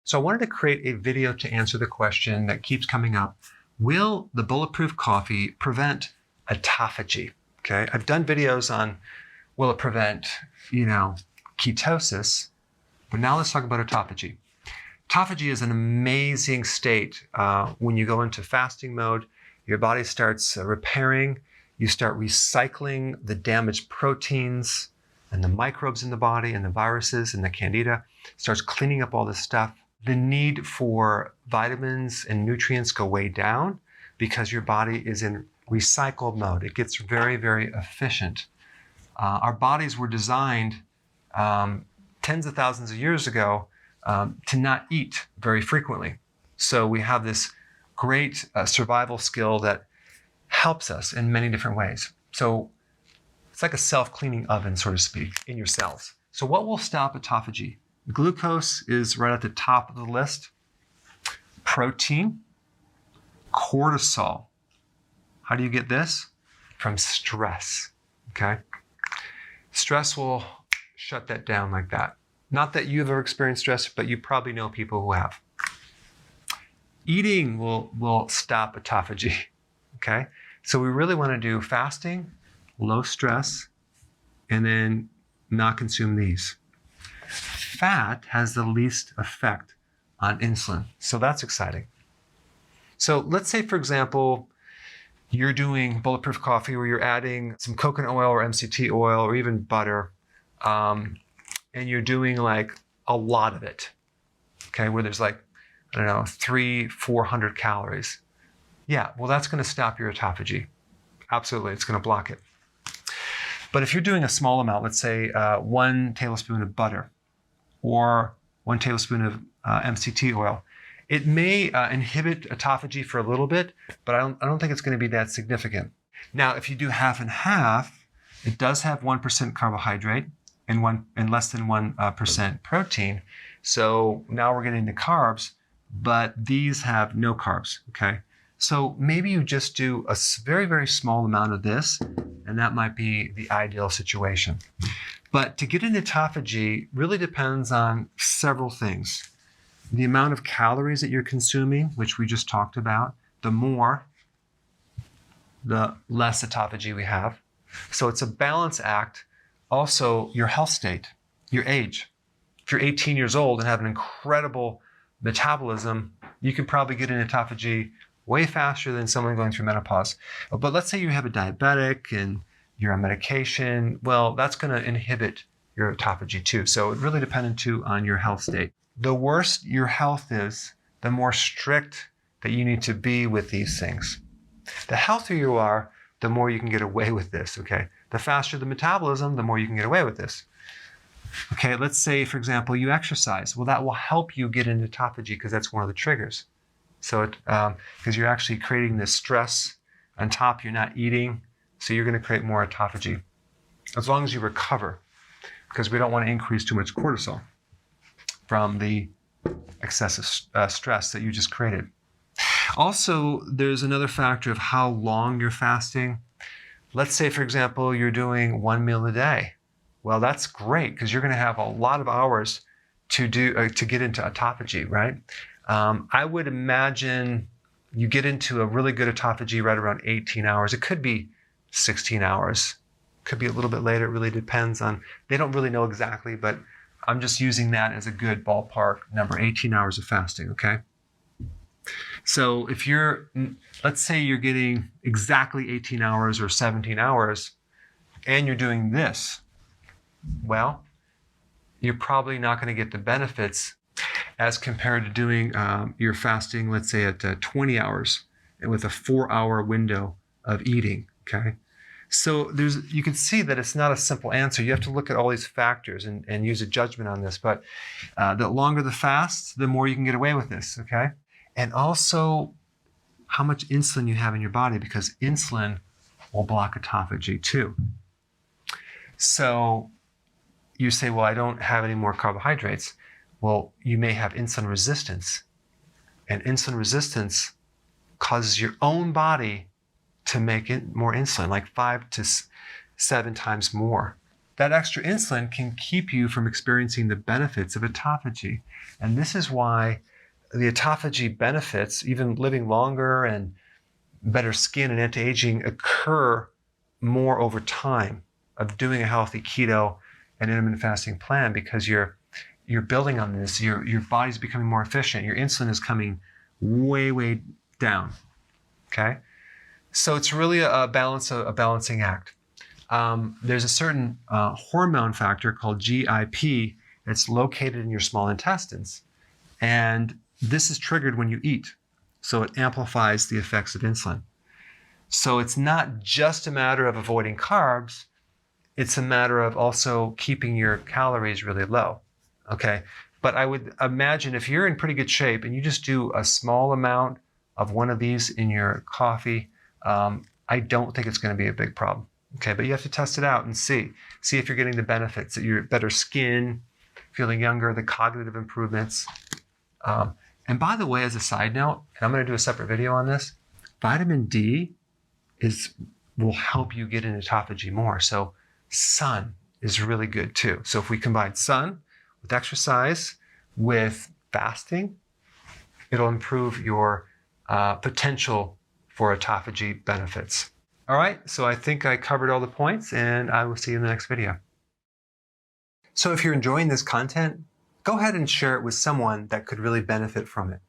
So I wanted to create a video to answer the question that keeps coming up. Will the bulletproof coffee prevent autophagy? Okay, I've done videos on will it prevent, ketosis, but now let's talk about autophagy. Autophagy is an amazing state. When you go into fasting mode, your body starts repairing, you start recycling the damaged proteins and the microbes in the body and the viruses and the candida, starts cleaning up all this stuff. The need for vitamins and nutrients go way down because your body is in recycled mode. It gets very, very efficient. Our bodies were designed tens of thousands of years ago to not eat very frequently. So we have this great survival skill that helps us in many different ways. So it's like a self-cleaning oven, so to speak, in your cells. So what will stop autophagy? Glucose is right at the top of the list. Protein, cortisol. How do you get this? From stress, okay? Stress will shut that down like that. Not that you've ever experienced stress, but you probably know people who have. Eating will stop autophagy, okay? So we really want to do fasting, low stress, and then not consume these. Fat has the least effect on insulin, so that's exciting. So let's say, for example, you're doing bulletproof coffee where you're adding some coconut oil or MCT oil or even butter, and you're doing like a lot of it, okay, where there's like, 300-400 calories. Yeah, well, that's going to stop your autophagy. Absolutely, it's going to block it. But if you're doing a small amount, let's say 1 tablespoon of butter or 1 tablespoon of MCT oil, it may inhibit autophagy for a little bit, but I don't think it's going to be that significant. Now, if you do half and half, it does have 1% carbohydrate and less than 1% protein. So now we're getting the carbs, but these have no carbs, okay? So maybe you just do a very, very small amount of this, and that might be the ideal situation. But to get into autophagy really depends on several things. The amount of calories that you're consuming, which we just talked about, the less autophagy we have. So it's a balance act. Also, your health state, your age. If you're 18 years old and have an incredible metabolism, you can probably get into autophagy way faster than someone going through menopause. But let's say you have a diabetic and you're on medication, well, that's going to inhibit your autophagy too. So it really depends too on your health state. The worse your health is, the more strict that you need to be with these things. The healthier you are, the more you can get away with this, okay? The faster the metabolism, the more you can get away with this. Okay, let's say, for example, you exercise. Well, that will help you get into autophagy because that's one of the triggers. So, because you're actually creating this stress on top, you're not eating, so you're going to create more autophagy. As long as you recover, because we don't want to increase too much cortisol from the excessive stress that you just created. Also, there's another factor of how long you're fasting. Let's say, for example, you're doing 1 meal a day. Well, that's great because you're going to have a lot of hours to get into autophagy, right? I would imagine you get into a really good autophagy right around 18 hours. It could be 16 hours. Could be a little bit later. It really depends on, they don't really know exactly, but I'm just using that as a good ballpark number, 18 hours of fasting, okay? So if let's say you're getting exactly 18 hours or 17 hours and you're doing this, well, you're probably not going to get the benefits as compared to doing your fasting, let's say at 20 hours and with a 4-hour window of eating, okay? So you can see that it's not a simple answer. You have to look at all these factors and use a judgment on this. But the longer the fast, the more you can get away with this, okay? And also how much insulin you have in your body, because insulin will block autophagy too. So you say, well, I don't have any more carbohydrates. Well, you may have insulin resistance. And insulin resistance causes your own body to make more insulin, like 5 to 7 times more that extra insulin can keep you from experiencing the benefits of autophagy. And this is why the autophagy benefits, even living longer and better skin and anti-aging, occur more over time of doing a healthy keto and intermittent fasting plan, because you're building on this. Your body's becoming more efficient. Your insulin is coming way down. Okay, so it's really a balancing act. There's a certain hormone factor called GIP that's located in your small intestines, and this is triggered when you eat, so it amplifies the effects of insulin. So it's not just a matter of avoiding carbs, it's a matter of also keeping your calories really low, okay? But I would imagine if you're in pretty good shape and you just do a small amount of one of these in your coffee, I don't think it's going to be a big problem, okay? But you have to test it out and see if you're getting the benefits, that you're better skin, feeling younger, the cognitive improvements. And by the way, as a side note, and I'm going to do a separate video on this, vitamin D will help you get into autophagy more. So sun is really good too. So if we combine sun with exercise, with fasting, it'll improve your potential for autophagy benefits. All right, so I think I covered all the points, and I will see you in the next video. So if you're enjoying this content, go ahead and share it with someone that could really benefit from it.